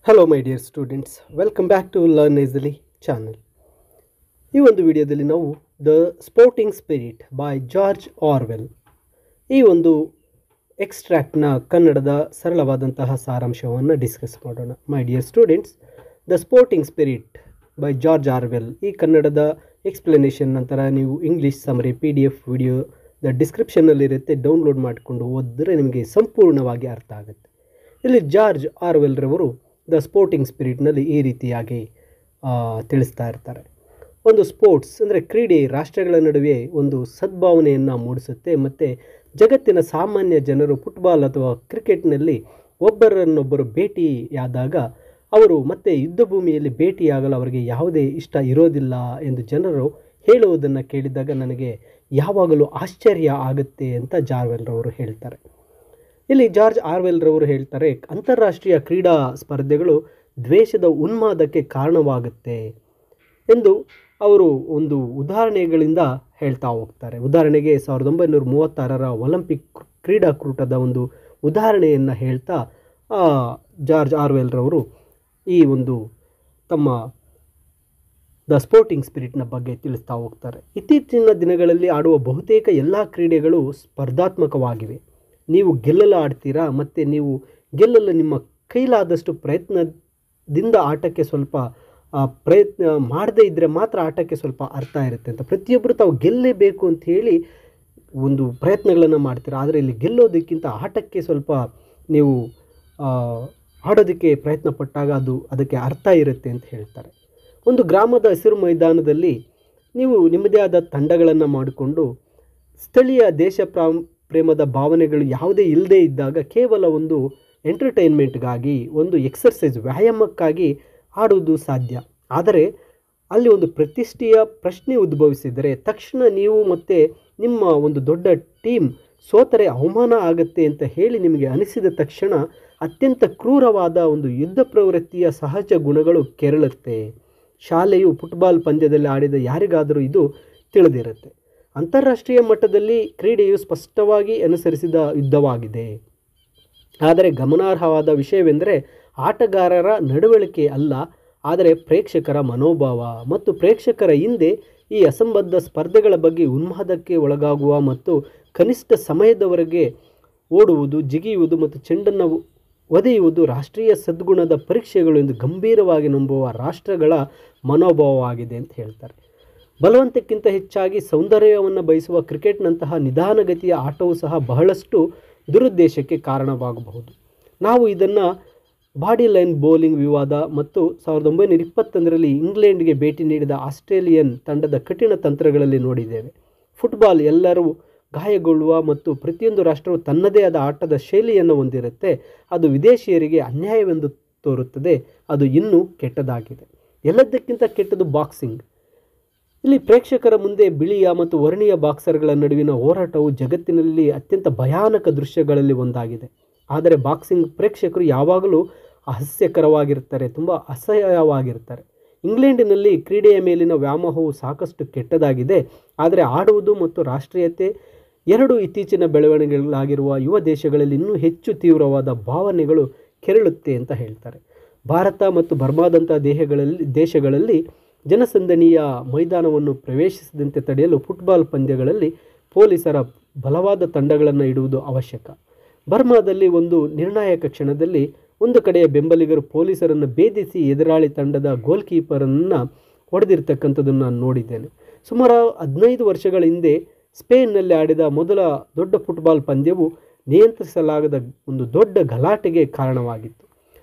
Hello my dear students, welcome back to learn easily channel. ಈ ಒಂದು ವಿಡಿಯೋದಲ್ಲಿ ನಾವು the sporting spirit by George Orwell ಈ ಒಂದು ಎಕ್ಸ್ಟ್ರಾಕ್ಟ್ನ ಕನ್ನಡದ ಸರಳವಾದಂತಹ ಸಾರಾಂಶವನ್ನು ಡಿಸ್ಕಸ್ ಮಾಡೋಣ. My dear students, the sporting spirit by George Orwell ಈ ಕನ್ನಡದ ಎಕ್ಸ್ಪ್ಲನೇಷನ್ ನಂತರ ನೀವು ಇಂಗ್ಲೀಷ್ ಸಮರಿ PDF ವಿಡಿಯೋದ ಡಿಸ್ಕ್ರಿಪ್ಷನ್ನಲ್ಲಿರುತ್ತೆ, ಡೌನ್ಲೋಡ್ ಮಾಡಿಕೊಂಡು ಓದಿದ್ರೆ ನಿಮಗೆ ಸಂಪೂರ್ಣವಾಗಿ ಅರ್ಥ ಆಗುತ್ತೆ. ಇಲ್ಲಿ ಜಾರ್ಜ್ ಆರ್ವೆಲ್ ರವರು ದ ಸ್ಪೋರ್ಟಿಂಗ್ ಸ್ಪಿರಿಟ್ನಲ್ಲಿ ಈ ರೀತಿಯಾಗಿ ತಿಳಿಸ್ತಾ ಇರ್ತಾರೆ. ಒಂದು ಸ್ಪೋರ್ಟ್ಸ್ ಅಂದರೆ ಕ್ರೀಡೆ ರಾಷ್ಟ್ರಗಳ ನಡುವೆ ಒಂದು ಸದ್ಭಾವನೆಯನ್ನು ಮೂಡಿಸುತ್ತೆ ಮತ್ತು ಜಗತ್ತಿನ ಸಾಮಾನ್ಯ ಜನರು ಫುಟ್ಬಾಲ್ ಅಥವಾ ಕ್ರಿಕೆಟ್ನಲ್ಲಿ ಒಬ್ಬರನ್ನೊಬ್ಬರು ಭೇಟಿಯಾದಾಗ ಅವರು ಮತ್ತೆ ಯುದ್ಧ ಭೂಮಿಯಲ್ಲಿ ಭೇಟಿಯಾಗಲು ಅವರಿಗೆ ಯಾವುದೇ ಇಷ್ಟ ಇರೋದಿಲ್ಲ ಎಂದು ಜನರು ಹೇಳುವುದನ್ನು ಕೇಳಿದಾಗ ನನಗೆ ಯಾವಾಗಲೂ ಆಶ್ಚರ್ಯ ಆಗುತ್ತೆ ಅಂತ ಜಾರ್ವೆಲ್ ರವರು ಹೇಳ್ತಾರೆ. ಇಲ್ಲಿ ಜಾರ್ಜ್ ಆರ್ವೆಲ್ ರವರು ಹೇಳ್ತಾರೆ, ಅಂತಾರಾಷ್ಟ್ರೀಯ ಕ್ರೀಡಾ ಸ್ಪರ್ಧೆಗಳು ದ್ವೇಷದ ಉನ್ಮಾದಕ್ಕೆ ಕಾರಣವಾಗುತ್ತೆ ಎಂದು ಅವರು ಒಂದು ಉದಾಹರಣೆಗಳಿಂದ ಹೇಳ್ತಾ ಹೋಗ್ತಾರೆ. ಉದಾಹರಣೆಗೆ 1936 ಒಲಿಂಪಿಕ್ ಕ್ರೀಡಾಕೂಟದ ಒಂದು ಉದಾಹರಣೆಯನ್ನು ಹೇಳ್ತಾ ಜಾರ್ಜ್ ಆರ್ವೆಲ್ ರವರು ಈ ಒಂದು ತಮ್ಮ ದ ಸ್ಪೋರ್ಟಿಂಗ್ ಸ್ಪಿರಿಟ್ನ ಬಗ್ಗೆ ತಿಳಿಸ್ತಾ ಹೋಗ್ತಾರೆ. ಇತ್ತೀಚಿನ ದಿನಗಳಲ್ಲಿ ಆಡುವ ಬಹುತೇಕ ಎಲ್ಲ ಕ್ರೀಡೆಗಳು ಸ್ಪರ್ಧಾತ್ಮಕವಾಗಿವೆ. ನೀವು ಗೆಲ್ಲಲು ಆಡ್ತೀರಾ ಮತ್ತು ನೀವು ಗೆಲ್ಲಲು ನಿಮ್ಮ ಕೈಲಾದಷ್ಟು ಪ್ರಯತ್ನದಿಂದ ಆಟಕ್ಕೆ ಸ್ವಲ್ಪ ಪ್ರಯತ್ನ ಮಾಡದೇ ಇದ್ದರೆ ಮಾತ್ರ ಆಟಕ್ಕೆ ಸ್ವಲ್ಪ ಅರ್ಥ ಇರುತ್ತೆ ಅಂತ. ಪ್ರತಿಯೊಬ್ಬರು ತಾವು ಗೆಲ್ಲಲೇಬೇಕು ಅಂತ ಹೇಳಿ ಒಂದು ಪ್ರಯತ್ನಗಳನ್ನು ಮಾಡ್ತೀರಾ, ಆದರೆ ಇಲ್ಲಿ ಗೆಲ್ಲೋದಕ್ಕಿಂತ ಆಟಕ್ಕೆ ಸ್ವಲ್ಪ ನೀವು ಆಡೋದಕ್ಕೆ ಪ್ರಯತ್ನ ಪಟ್ಟಾಗ ಅದಕ್ಕೆ ಅರ್ಥ ಇರುತ್ತೆ ಅಂತ ಹೇಳ್ತಾರೆ. ಒಂದು ಗ್ರಾಮದ ಹಸಿರು ಮೈದಾನದಲ್ಲಿ ನೀವು ನಿಮ್ಮದೇ ಆದ ತಂಡಗಳನ್ನು ಮಾಡಿಕೊಂಡು ಸ್ಥಳೀಯ ದೇಶ ಪ್ರೇಮದ ಭಾವನೆಗಳು ಯಾವುದೇ ಇಲ್ಲದೇ ಇದ್ದಾಗ ಕೇವಲ ಒಂದು ಎಂಟರ್ಟೈನ್ಮೆಂಟ್ಗಾಗಿ, ಒಂದು ಎಕ್ಸರ್ಸೈಸ್ ವ್ಯಾಯಾಮಕ್ಕಾಗಿ ಆಡುವುದು ಸಾಧ್ಯ. ಆದರೆ ಅಲ್ಲಿ ಒಂದು ಪ್ರತಿಷ್ಠೆಯ ಪ್ರಶ್ನೆ ಉದ್ಭವಿಸಿದರೆ ತಕ್ಷಣ ನೀವು ಮತ್ತು ನಿಮ್ಮ ಒಂದು ದೊಡ್ಡ ಟೀಮ್ ಸೋತರೆ ಅವಮಾನ ಆಗುತ್ತೆ ಅಂತ ಹೇಳಿ ನಿಮಗೆ ಅನಿಸಿದ ತಕ್ಷಣ ಅತ್ಯಂತ ಕ್ರೂರವಾದ ಒಂದು ಯುದ್ಧ ಪ್ರವೃತ್ತಿಯ ಸಹಜ ಗುಣಗಳು ಕೆರಳುತ್ತೆ. ಶಾಲೆಯು ಫುಟ್ಬಾಲ್ ಪಂದ್ಯದಲ್ಲಿ ಆಡಿದ ಯಾರಿಗಾದರೂ ಇದು ತಿಳಿದಿರುತ್ತೆ. ಅಂತಾರಾಷ್ಟ್ರೀಯ ಮಟ್ಟದಲ್ಲಿ ಕ್ರೀಡೆಯು ಸ್ಪಷ್ಟವಾಗಿ ಅನುಸರಿಸಿದ ಯುದ್ಧವಾಗಿದೆ. ಆದರೆ ಗಮನಾರ್ಹವಾದ ವಿಷಯವೆಂದರೆ ಆಟಗಾರರ ನಡವಳಿಕೆ ಅಲ್ಲ, ಆದರೆ ಪ್ರೇಕ್ಷಕರ ಮನೋಭಾವ ಮತ್ತು ಪ್ರೇಕ್ಷಕರ ಹಿಂದೆ ಈ ಅಸಂಬದ್ಧ ಸ್ಪರ್ಧೆಗಳ ಬಗ್ಗೆ ಉನ್ಮಾದಕ್ಕೆ ಒಳಗಾಗುವ ಮತ್ತು ಕನಿಷ್ಠ ಸಮಯದವರೆಗೆ ಓಡುವುದು, ಜಿಗಿಯುವುದು ಮತ್ತು ಚೆಂಡನ್ನು ಒದೆಯುವುದು ರಾಷ್ಟ್ರೀಯ ಸದ್ಗುಣದ ಪರೀಕ್ಷೆಗಳು ಎಂದು ಗಂಭೀರವಾಗಿ ನಂಬುವ ರಾಷ್ಟ್ರಗಳ ಮನೋಭಾವವಾಗಿದೆ ಅಂತ ಹೇಳ್ತಾರೆ. ಬಲವಂತಕ್ಕಿಂತ ಹೆಚ್ಚಾಗಿ ಸೌಂದರ್ಯವನ್ನು ಬಯಸುವ ಕ್ರಿಕೆಟ್ನಂತಹ ನಿಧಾನಗತಿಯ ಆಟವೂ ಸಹ ಬಹಳಷ್ಟು ದುರುದ್ದೇಶಕ್ಕೆ ಕಾರಣವಾಗಬಹುದು. ನಾವು ಇದನ್ನು ಬಾಡಿ ಲೈನ್ ಬೌಲಿಂಗ್ ವಿವಾದ ಮತ್ತು 1921ರಲ್ಲಿ ಇಂಗ್ಲೆಂಡ್ಗೆ ಭೇಟಿ ನೀಡಿದ ಆಸ್ಟ್ರೇಲಿಯನ್ ತಂಡದ ಕಠಿಣ ತಂತ್ರಗಳಲ್ಲಿ ನೋಡಿದ್ದೇವೆ. ಫುಟ್ಬಾಲ್ ಎಲ್ಲರೂ ಗಾಯಗೊಳ್ಳುವ ಮತ್ತು ಪ್ರತಿಯೊಂದು ರಾಷ್ಟ್ರವು ತನ್ನದೇ ಆದ ಆಟದ ಶೈಲಿಯನ್ನು ಹೊಂದಿರುತ್ತೆ. ಅದು ವಿದೇಶಿಯರಿಗೆ ಅನ್ಯಾಯವೆಂದು ತೋರುತ್ತದೆ. ಅದು ಇನ್ನೂ ಕೆಟ್ಟದಾಗಿದೆ. ಎಲ್ಲದಕ್ಕಿಂತ ಕೆಟ್ಟದು ಬಾಕ್ಸಿಂಗ್. ಇಲ್ಲಿ ಪ್ರೇಕ್ಷಕರ ಮುಂದೆ ಬಿಳಿಯ ಮತ್ತು ವರ್ಣೀಯ ಬಾಕ್ಸರ್ಗಳ ನಡುವಿನ ಹೋರಾಟವು ಜಗತ್ತಿನಲ್ಲಿ ಅತ್ಯಂತ ಭಯಾನಕ ದೃಶ್ಯಗಳಲ್ಲಿ ಒಂದಾಗಿದೆ. ಆದರೆ ಬಾಕ್ಸಿಂಗ್ ಪ್ರೇಕ್ಷಕರು ಯಾವಾಗಲೂ ಅಹಾಸ್ಯಕರವಾಗಿರ್ತಾರೆ, ತುಂಬ ಅಸಹ್ಯವಾಗಿರ್ತಾರೆ. ಇಂಗ್ಲೆಂಡಿನಲ್ಲಿ ಕ್ರೀಡೆಯ ಮೇಲಿನ ವ್ಯಾಮೋಹವು ಸಾಕಷ್ಟು ಕೆಟ್ಟದಾಗಿದೆ, ಆದರೆ ಆಡುವುದು ಮತ್ತು ರಾಷ್ಟ್ರೀಯತೆ ಎರಡೂ ಇತ್ತೀಚಿನ ಬೆಳವಣಿಗೆಗಳಾಗಿರುವ ಯುವ ದೇಶಗಳಲ್ಲಿ ಇನ್ನೂ ಹೆಚ್ಚು ತೀವ್ರವಾದ ಭಾವನೆಗಳು ಕೆರಳುತ್ತೆ ಅಂತ ಹೇಳ್ತಾರೆ. ಭಾರತ ಮತ್ತು ಬರ್ಮಾದಂಥ ದೇಶಗಳಲ್ಲಿ ಜನಸಂದಣಿಯ ಮೈದಾನವನ್ನು ಪ್ರವೇಶಿಸದಂತೆ ತಡೆಯಲು ಫುಟ್ಬಾಲ್ ಪಂದ್ಯಗಳಲ್ಲಿ ಪೊಲೀಸರ ಬಲವಾದ ತಂಡಗಳನ್ನು ಇಡುವುದು ಅವಶ್ಯಕ. ಬರ್ಮಾದಲ್ಲಿ ಒಂದು ನಿರ್ಣಾಯಕ ಕ್ಷಣದಲ್ಲಿ ಒಂದು ಕಡೆಯ ಬೆಂಬಲಿಗರು ಪೊಲೀಸರನ್ನು ಭೇದಿಸಿ ಎದುರಾಳಿ ತಂಡದ ಗೋಲ್ ಕೀಪರನ್ನು ಹೊಡೆದಿರ್ತಕ್ಕಂಥದ್ದನ್ನು ನಾನು ನೋಡಿದ್ದೇನೆ. ಸುಮಾರು 15 ವರ್ಷಗಳ ಹಿಂದೆ ಸ್ಪೇನ್ನಲ್ಲಿ ಆಡಿದ ಮೊದಲ ದೊಡ್ಡ ಫುಟ್ಬಾಲ್ ಪಂದ್ಯವು ನಿಯಂತ್ರಿಸಲಾಗದ ಒಂದು ದೊಡ್ಡ ಗಲಾಟೆಗೆ ಕಾರಣವಾಗಿತ್ತು.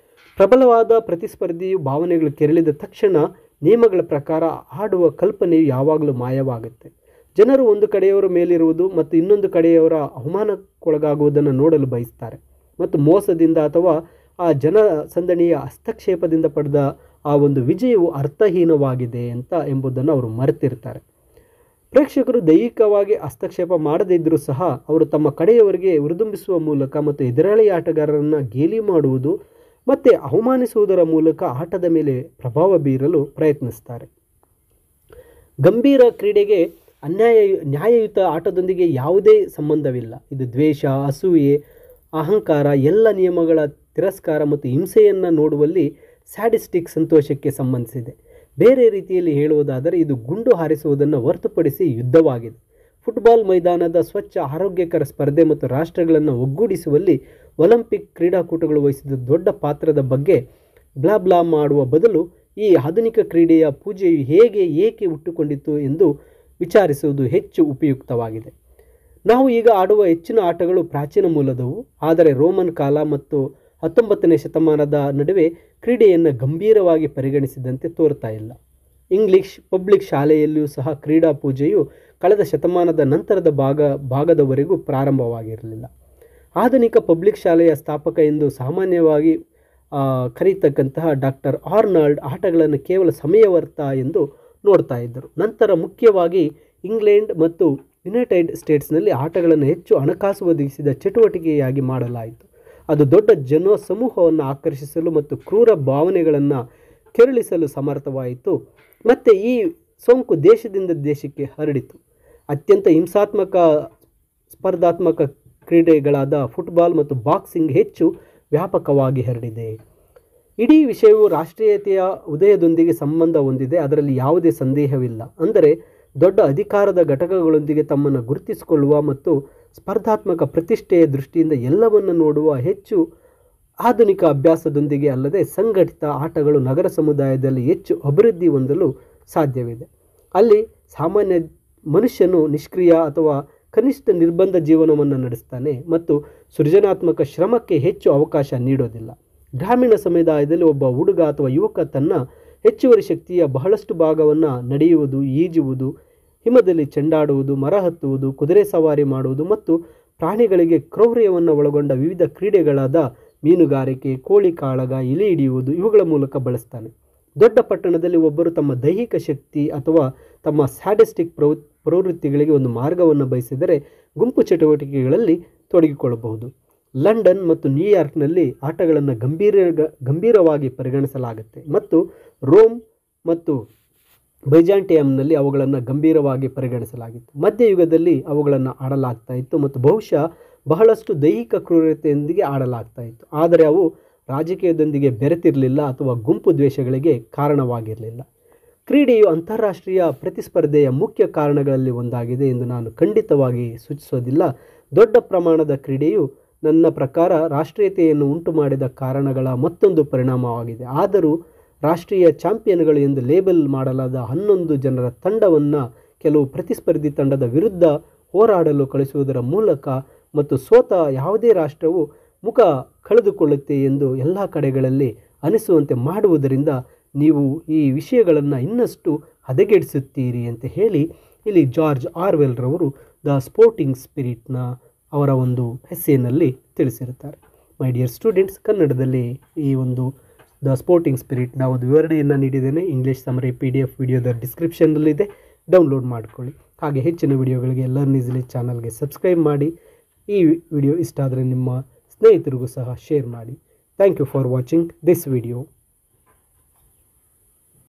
ಪ್ರಬಲವಾದ ಪ್ರತಿಸ್ಪರ್ಧಿಯು ಭಾವನೆಗಳು ಕೆರಳಿದ ತಕ್ಷಣ ನಿಯಮಗಳ ಪ್ರಕಾರ ಆಡುವ ಕಲ್ಪನೆಯು ಯಾವಾಗಲೂ ಮಾಯವಾಗುತ್ತೆ. ಜನರು ಒಂದು ಕಡೆಯವರ ಮೇಲಿರುವುದು ಮತ್ತು ಇನ್ನೊಂದು ಕಡೆಯವರ ಅವಮಾನಕ್ಕೊಳಗಾಗುವುದನ್ನು ನೋಡಲು ಬಯಸ್ತಾರೆ ಮತ್ತು ಮೋಸದಿಂದ ಅಥವಾ ಆ ಜನಸಂದಣಿಯ ಹಸ್ತಕ್ಷೇಪದಿಂದ ಪಡೆದ ಆ ಒಂದು ವಿಜಯವು ಅರ್ಥಹೀನವಾಗಿದೆ ಎಂಬುದನ್ನು ಅವರು ಮರೆತಿರ್ತಾರೆ. ಪ್ರೇಕ್ಷಕರು ದೈಹಿಕವಾಗಿ ಹಸ್ತಕ್ಷೇಪ ಮಾಡದೇ ಇದ್ದರೂ ಸಹ ಅವರು ತಮ್ಮ ಕಡೆಯವರಿಗೆ ಹುರಿದುಂಬಿಸುವ ಮೂಲಕ ಮತ್ತು ಎದುರಾಳಿ ಆಟಗಾರರನ್ನು ಗೇಲಿ ಮಾಡುವುದು ಮತ್ತು ಅವಮಾನಿಸುವುದರ ಮೂಲಕ ಆಟದ ಮೇಲೆ ಪ್ರಭಾವ ಬೀರಲು ಪ್ರಯತ್ನಿಸ್ತಾರೆ. ಗಂಭೀರ ಕ್ರೀಡೆಗೆ ನ್ಯಾಯಯುತ ಆಟದೊಂದಿಗೆ ಯಾವುದೇ ಸಂಬಂಧವಿಲ್ಲ. ಇದು ದ್ವೇಷ, ಅಸೂಯೆ, ಅಹಂಕಾರ, ಎಲ್ಲ ನಿಯಮಗಳ ತಿರಸ್ಕಾರ ಮತ್ತು ಹಿಂಸೆಯನ್ನು ನೋಡುವಲ್ಲಿ ಸ್ಯಾಡಿಸ್ಟಿಕ್ ಸಂತೋಷಕ್ಕೆ ಸಂಬಂಧಿಸಿದೆ. ಬೇರೆ ರೀತಿಯಲ್ಲಿ ಹೇಳುವುದಾದರೆ ಇದು ಗುಂಡು ಹಾರಿಸುವುದನ್ನು ಹೊರತುಪಡಿಸಿ ಯುದ್ಧವಾಗಿದೆ. ಫುಟ್ಬಾಲ್ ಮೈದಾನದ ಸ್ವಚ್ಛ ಆರೋಗ್ಯಕರ ಸ್ಪರ್ಧೆ ಮತ್ತು ರಾಷ್ಟ್ರಗಳನ್ನು ಒಗ್ಗೂಡಿಸುವಲ್ಲಿ ಒಲಿಂಪಿಕ್ ಕ್ರೀಡಾಕೂಟಗಳು ವಹಿಸಿದ ದೊಡ್ಡ ಪಾತ್ರದ ಬಗ್ಗೆ ಬ್ಲಾ ಮಾಡುವ ಬದಲು ಈ ಆಧುನಿಕ ಕ್ರೀಡೆಯ ಪೂಜೆಯು ಏಕೆ ಹುಟ್ಟುಕೊಂಡಿತು ಎಂದು ವಿಚಾರಿಸುವುದು ಹೆಚ್ಚು ಉಪಯುಕ್ತವಾಗಿದೆ. ನಾವು ಈಗ ಆಡುವ ಹೆಚ್ಚಿನ ಆಟಗಳು ಪ್ರಾಚೀನ ಮೂಲದವು, ಆದರೆ ರೋಮನ್ ಕಾಲ ಮತ್ತು 19ನೇ ಶತಮಾನದ ನಡುವೆ ಕ್ರೀಡೆಯನ್ನು ಗಂಭೀರವಾಗಿ ಪರಿಗಣಿಸಿದಂತೆ ತೋರ್ತಾ ಇಲ್ಲ. ಇಂಗ್ಲಿಷ್ ಪಬ್ಲಿಕ್ ಶಾಲೆಯಲ್ಲಿಯೂ ಸಹ ಕ್ರೀಡಾ ಪೂಜೆಯು ಕಳೆದ ಶತಮಾನದ ನಂತರದ ಭಾಗದವರೆಗೂ ಪ್ರಾರಂಭವಾಗಿರಲಿಲ್ಲ. ಆಧುನಿಕ ಪಬ್ಲಿಕ್ ಶಾಲೆಯ ಸ್ಥಾಪಕ ಎಂದು ಸಾಮಾನ್ಯವಾಗಿ ಕರೀತಕ್ಕಂತಹ ಡಾಕ್ಟರ್ ಆರ್ನಾಲ್ಡ್ ಆಟಗಳನ್ನು ಕೇವಲ ಸಮಯವರ್ಥ ಎಂದು ನೋಡ್ತಾ ಇದ್ದರು. ನಂತರ ಮುಖ್ಯವಾಗಿ ಇಂಗ್ಲೆಂಡ್ ಮತ್ತು ಯುನೈಟೆಡ್ ಸ್ಟೇಟ್ಸ್ನಲ್ಲಿ ಆಟಗಳನ್ನು ಹೆಚ್ಚು ಹಣಕಾಸು ಒದಗಿಸಿದ ಚಟುವಟಿಕೆಯಾಗಿ ಮಾಡಲಾಯಿತು. ಅದು ದೊಡ್ಡ ಸಮೂಹವನ್ನು ಆಕರ್ಷಿಸಲು ಮತ್ತು ಕ್ರೂರ ಭಾವನೆಗಳನ್ನು ಕೆರಳಿಸಲು ಸಮರ್ಥವಾಯಿತು. ಮತ್ತು ಈ ಸೋಂಕು ದೇಶದಿಂದ ದೇಶಕ್ಕೆ ಹರಡಿತು. ಅತ್ಯಂತ ಹಿಂಸಾತ್ಮಕ ಸ್ಪರ್ಧಾತ್ಮಕ ಕ್ರೀಡೆಗಳಾದ ಫುಟ್ಬಾಲ್ ಮತ್ತು ಬಾಕ್ಸಿಂಗ್ ಹೆಚ್ಚು ವ್ಯಾಪಕವಾಗಿ ಹರಡಿದೆ. ಇಡೀ ವಿಷಯವು ರಾಷ್ಟ್ರೀಯತೆಯ ಉದಯದೊಂದಿಗೆ ಸಂಬಂಧ ಹೊಂದಿದೆ, ಅದರಲ್ಲಿ ಯಾವುದೇ ಸಂದೇಹವಿಲ್ಲ. ಅಂದರೆ ದೊಡ್ಡ ಅಧಿಕಾರದ ಘಟಕಗಳೊಂದಿಗೆ ತಮ್ಮನ್ನು ಗುರುತಿಸಿಕೊಳ್ಳುವ ಮತ್ತು ಸ್ಪರ್ಧಾತ್ಮಕ ಪ್ರತಿಷ್ಠೆಯ ದೃಷ್ಟಿಯಿಂದ ಎಲ್ಲವನ್ನು ನೋಡುವ ಹೆಚ್ಚು ಆಧುನಿಕ ಅಭ್ಯಾಸದೊಂದಿಗೆ ಅಲ್ಲದೆ ಸಂಘಟಿತ ಆಟಗಳು ನಗರ ಸಮುದಾಯದಲ್ಲಿ ಹೆಚ್ಚು ಅಭಿವೃದ್ಧಿ ಹೊಂದಲು ಸಾಧ್ಯವಿದೆ. ಅಲ್ಲಿ ಸಾಮಾನ್ಯ ಮನುಷ್ಯನು ನಿಷ್ಕ್ರಿಯ ಅಥವಾ ಕನಿಷ್ಠ ನಿರ್ಬಂಧ ಜೀವನವನ್ನು ನಡೆಸ್ತಾನೆ ಮತ್ತು ಸೃಜನಾತ್ಮಕ ಶ್ರಮಕ್ಕೆ ಹೆಚ್ಚು ಅವಕಾಶ ನೀಡೋದಿಲ್ಲ. ಗ್ರಾಮೀಣ ಸಮುದಾಯದಲ್ಲಿ ಒಬ್ಬ ಹುಡುಗ ಅಥವಾ ಯುವಕ ತನ್ನ ಹೆಚ್ಚುವರಿ ಶಕ್ತಿಯ ಬಹಳಷ್ಟು ಭಾಗವನ್ನು ನಡೆಯುವುದು, ಈಜುವುದು, ಹಿಮದಲ್ಲಿ ಚೆಂಡಾಡುವುದು, ಮರ ಹತ್ತುವುದು, ಕುದುರೆ ಸವಾರಿ ಮಾಡುವುದು ಮತ್ತು ಪ್ರಾಣಿಗಳಿಗೆ ಕ್ರೌರ್ಯವನ್ನು ಒಳಗೊಂಡ ವಿವಿಧ ಕ್ರೀಡೆಗಳಾದ ಮೀನುಗಾರಿಕೆ, ಕೋಳಿ ಕಾಳಗ, ಇಲಿ ಹಿಡಿಯುವುದು ಇವುಗಳ ಮೂಲಕ ಬಳಸ್ತಾನೆ. ದೊಡ್ಡ ಪಟ್ಟಣದಲ್ಲಿ ಒಬ್ಬರು ತಮ್ಮ ದೈಹಿಕ ಶಕ್ತಿ ಅಥವಾ ತಮ್ಮ ಸ್ಯಾಡಿಸ್ಟಿಕ್ ಪ್ರವೃತ್ತಿಗಳಿಗೆ ಒಂದು ಮಾರ್ಗವನ್ನು ಬಯಸಿದರೆ ಗುಂಪು ಚಟುವಟಿಕೆಗಳಲ್ಲಿ ತೊಡಗಿಕೊಳ್ಳಬಹುದು. ಲಂಡನ್ ಮತ್ತು ನ್ಯೂಯಾರ್ಕ್ನಲ್ಲಿ ಆಟಗಳನ್ನು ಗಂಭೀರವಾಗಿ ಪರಿಗಣಿಸಲಾಗುತ್ತೆ ಮತ್ತು ರೋಮ್ ಮತ್ತು ಬೈಜಾಂಟಿಯಂನಲ್ಲಿ ಅವುಗಳನ್ನು ಗಂಭೀರವಾಗಿ ಪರಿಗಣಿಸಲಾಗಿತ್ತು. ಮಧ್ಯಯುಗದಲ್ಲಿ ಅವುಗಳನ್ನು ಆಡಲಾಗ್ತಾ ಇತ್ತು ಮತ್ತು ಬಹುಶಃ ಬಹಳಷ್ಟು ದೈಹಿಕ ಕ್ರೂರತೆಯೊಂದಿಗೆ ಆಡಲಾಗ್ತಾ ಇತ್ತು, ಆದರೆ ಅವು ರಾಜಕೀಯದೊಂದಿಗೆ ಬೆರೆತಿರಲಿಲ್ಲ ಅಥವಾ ಗುಂಪು ದ್ವೇಷಗಳಿಗೆ ಕಾರಣವಾಗಿರಲಿಲ್ಲ. ಕ್ರೀಡೆಯು ಅಂತಾರಾಷ್ಟ್ರೀಯ ಪ್ರತಿಸ್ಪರ್ಧೆಯ ಮುಖ್ಯ ಕಾರಣಗಳಲ್ಲಿ ಒಂದಾಗಿದೆ ಎಂದು ನಾನು ಖಂಡಿತವಾಗಿ ಸೂಚಿಸೋದಿಲ್ಲ. ದೊಡ್ಡ ಪ್ರಮಾಣದ ಕ್ರೀಡೆಯು ನನ್ನ ಪ್ರಕಾರ ರಾಷ್ಟ್ರೀಯತೆಯನ್ನು ಉಂಟು ಮಾಡಿದ ಕಾರಣಗಳ ಮತ್ತೊಂದು ಪರಿಣಾಮವಾಗಿದೆ. ಆದರೂ ರಾಷ್ಟ್ರೀಯ ಚಾಂಪಿಯನ್ಗಳು ಎಂದು ಲೇಬಲ್ ಮಾಡಲಾದ 11 ಜನರ ತಂಡವನ್ನು ಕೆಲವು ಪ್ರತಿಸ್ಪರ್ಧಿ ತಂಡದ ವಿರುದ್ಧ ಹೋರಾಡಲು ಕಳಿಸುವುದರ ಮೂಲಕ ಮತ್ತು ಸೋತ ಯಾವುದೇ ರಾಷ್ಟ್ರವು ಮುಖ ಕಳೆದುಕೊಳ್ಳುತ್ತೆ ಎಂದು ಎಲ್ಲ ಕಡೆಗಳಲ್ಲಿ ಅನಿಸುವಂತೆ ಮಾಡುವುದರಿಂದ ನೀವು ಈ ವಿಷಯಗಳನ್ನು ಇನ್ನಷ್ಟು ಹದಗೆಡಿಸುತ್ತೀರಿ ಅಂತ ಹೇಳಿ ಇಲ್ಲಿ ಜಾರ್ಜ್ ಆರ್ವೆಲ್ ರವರು ದ ಸ್ಪೋರ್ಟಿಂಗ್ ಸ್ಪಿರಿಟ್ನ ಅವರ ಒಂದು ಎಸ್ಸೇನಲ್ಲಿ ತಿಳಿಸಿರುತ್ತಾರೆ. ಮೈ ಡಿಯರ್ ಸ್ಟೂಡೆಂಟ್ಸ್, ಕನ್ನಡದಲ್ಲಿ ಈ ಒಂದು ದ ಸ್ಪೋರ್ಟಿಂಗ್ ಸ್ಪಿರಿಟ್ನ ಒಂದು ವಿವರಣೆಯನ್ನು ನೀಡಿದ್ದೇನೆ. ಇಂಗ್ಲೀಷ್ ಸಮರಿ PDF ವಿಡಿಯೋದ ಡಿಸ್ಕ್ರಿಪ್ಷನ್ನಲ್ಲಿದೆ, ಡೌನ್ಲೋಡ್ ಮಾಡಿಕೊಳ್ಳಿ. ಹಾಗೆ ಹೆಚ್ಚಿನ ವಿಡಿಯೋಗಳಿಗೆ ಲರ್ನ್ ಈಸಿಲಿ ಚಾನಲ್ಗೆ ಸಬ್ಸ್ಕ್ರೈಬ್ ಮಾಡಿ. ಈ ವಿಡಿಯೋ ಇಷ್ಟ ಆದರೆ ನಿಮ್ಮ ಸ್ನೇಹಿತರಿಗೂ ಸಹ ಶೇರ್ ಮಾಡಿ. Thank you for watching this video.